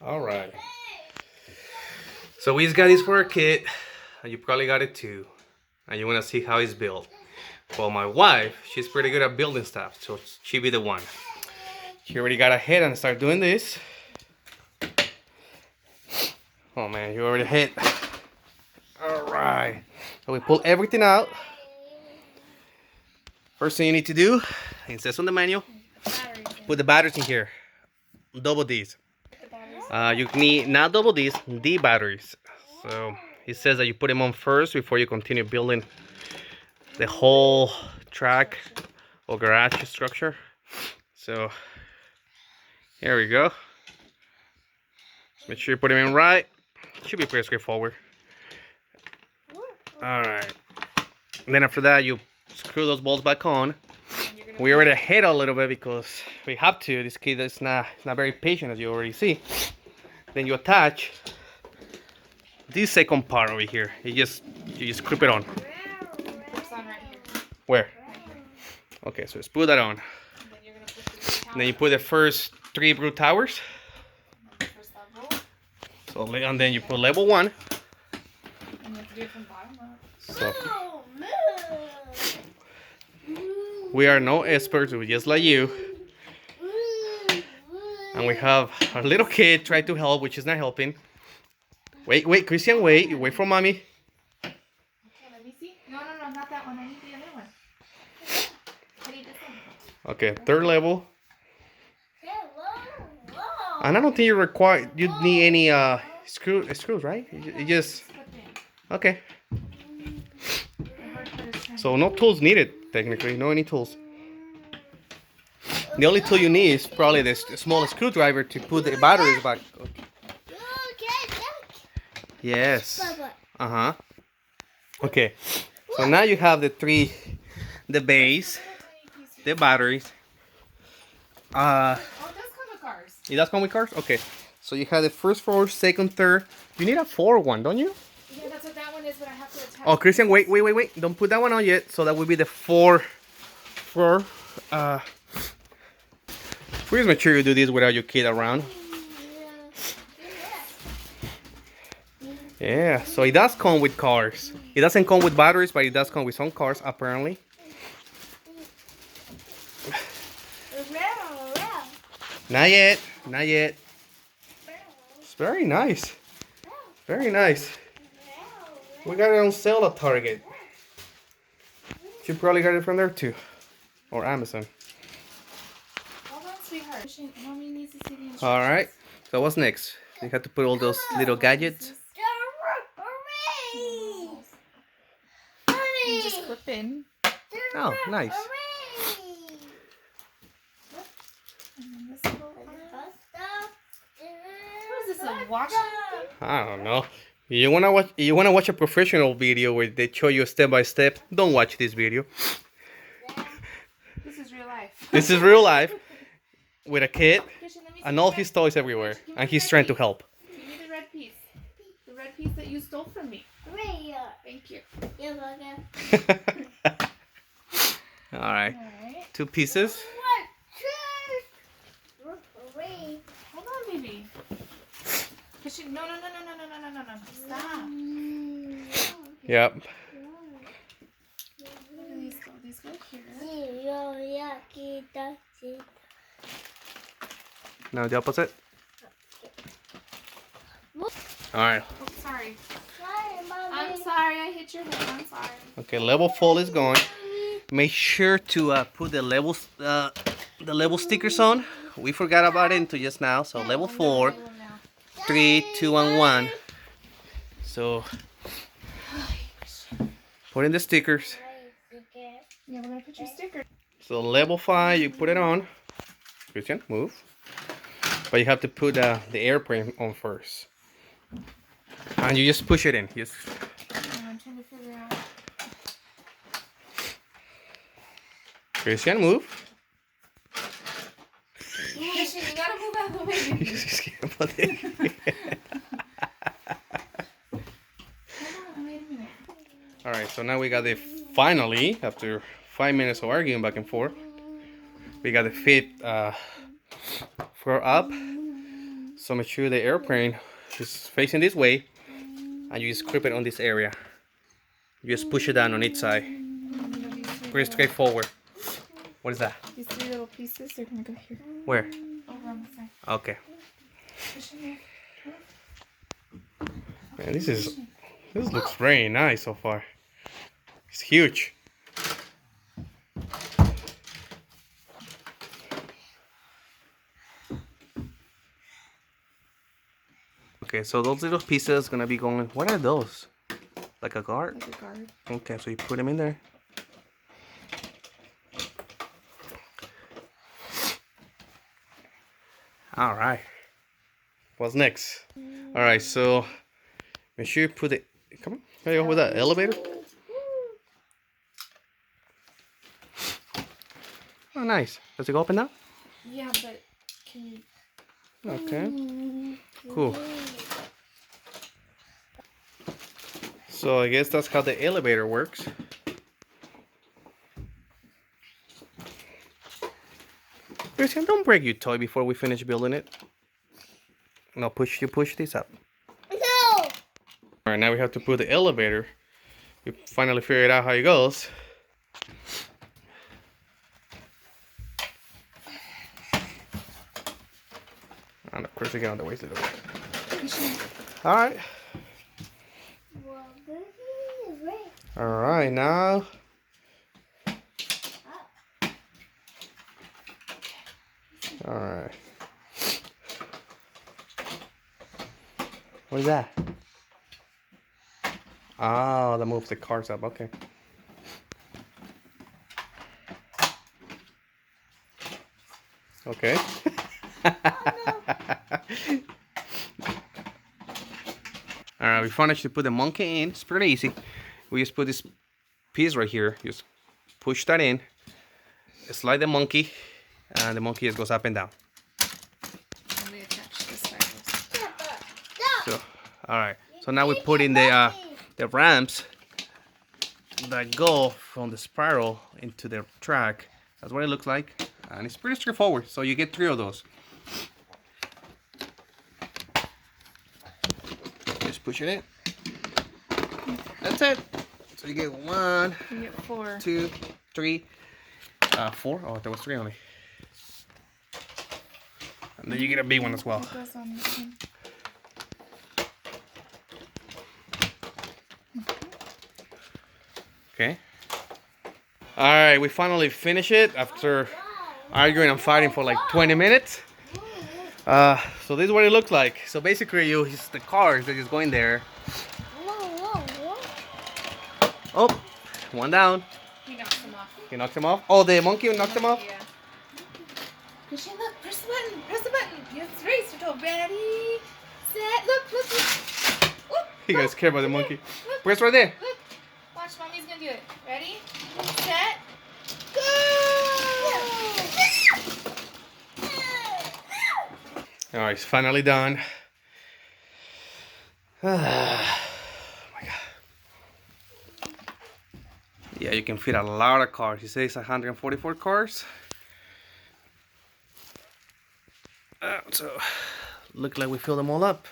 All right. So we just got this for a kid, and you probably got it too, and you want to see how it's built. Well, my wife, she's pretty good at building stuff, so she be the one. She already got ahead and start doing this. Oh man, you already hit. All right. So we pull everything out. First thing you need to do, it says on the manual, put the batteries in here. Double D's. You need not double D's, D batteries. So it says that you put them on first before you continue building the whole track or garage structure. So here we go. Make sure you put them in right. Should be pretty straightforward. Alright. Then after that you screw those bolts back on. We already hit a little bit because we have to. This kid is not very patient, as you already see. Then you attach this second part over here. You just clip it on. Where? Okay, so let's put that on. Then you put the first 3 brood towers. So and then you put level 1. So we are no experts, we're just like you. And we have our little kid try to help, which is not helping. Wait, Christian, wait for mommy. Okay, let me see. No, not that one. I need the other one. I need this one. Okay, 3rd level. And I don't think you need any screws, right? You just okay. So no tools needed, technically, no any tools. The only tool you need is probably the smallest screwdriver to put the batteries back. Okay. Yes. Okay. So now you have the base, the batteries. Oh, it does come with cars. It does come with cars? Okay. So you have the first 4, second, 3rd. You need a 4th one, don't you? Yeah, that's what that one is, but I have to attach. Oh, Christian, wait. Don't put that one on yet. So that will be the 4. Please make sure you do this without your kid around. Yeah, so it does come with cars. It doesn't come with batteries, but it does come with some cars, apparently. Not yet. It's very nice. Very nice. We got it on sale at Target. You probably got it from there too. Or Amazon. Hold on, sweetheart. Mommy needs to see the instructions. Alright. So what's next? You have to put all those little gadgets. You just clip in. Oh, nice. And then this little part. What is this, a washing thing? I don't know. You wanna watch a professional video where they show you step by step? Don't watch this video. This is real life. This is real life with a kid Christian, let me see and the all red- his toys everywhere, and he's trying to help. Give me the red piece. The red piece that you stole from me. Thank you. All right, Alright. 2 pieces. Hold on, baby. Christian, no. Stop. Yep. Look at these go here. Now the opposite. All right. Oh, sorry. I'm sorry, I hit your head. I'm sorry. Okay, level 4 is going. Make sure to put the level stickers on. We forgot about it until just now. So level 4, 3, 2, and 1. So put in the stickers. Yeah, we're gonna put your sticker. So level 5, you put it on. Christian, move. But you have to put the airplane on first. And you just push it in. Just I'm trying to figure out. Christian, move. Christian, you gotta move out of the way. You just can't put it. Hold on, wait a minute. Alright, so now we got the finally, after 5 minutes of arguing back and forth, we got the 5th floor up. So make sure the airplane is facing this way, and you just grip it on this area. You just push it down on each side. Pretty straightforward. What is that? These 3 little pieces, they're gonna go here. Where? Over on the side. Okay. Man, this looks very nice so far. It's huge. Okay, so those little pieces gonna be going. What are those? Like a guard? Like a guard. Okay, so you put them in there. All right. What's next? All right, so make sure you put it. Come on, there you go with that elevator. Oh, nice. Does it go up and down? Yeah, but can you... Okay. Cool. So I guess that's how the elevator works. Christian, don't break your toy before we finish building it. No, push this up. No! Alright, now we have to put the elevator. We finally figured out how it goes. And of course we get on the waist a little bit. Alright. Well, this is right. Alright, now. Alright. What is that? Oh, that moves the cars up. Okay. Okay. Alright, we managed to put the monkey in. It's pretty easy. We just put this piece right here. Just push that in. Slide the monkey. And the monkey just goes up and down. And we attach the spirals. So, alright. So now we put in the ramps that go from the spiral into the track. That's what it looks like. And it's pretty straightforward. So you get 3 of those. Just push it in. That's it. So you get 1, You get 4. 2, 3, 4. Oh, there was 3 only. And then you get a big one as well. It goes on this one. Okay. Alright, we finally finish it after arguing and fighting for like 20 minutes. So this is what it looks like. So basically it's the cars that just go in there. Oh, one down. He knocks them off. He knocked him off. Oh, the monkey knocked him off? Yeah. Christian, look, press the button. Press the button. Yes, race. We go. Ready, set, look. Look, You guys care about the look, monkey. Look, Press right there. look. Watch, mommy's gonna do it. Ready, set, go! Alright, it's finally done. Oh my god. Yeah, you can fit a lot of cars. He says 144 cars. So, look like we filled them all up.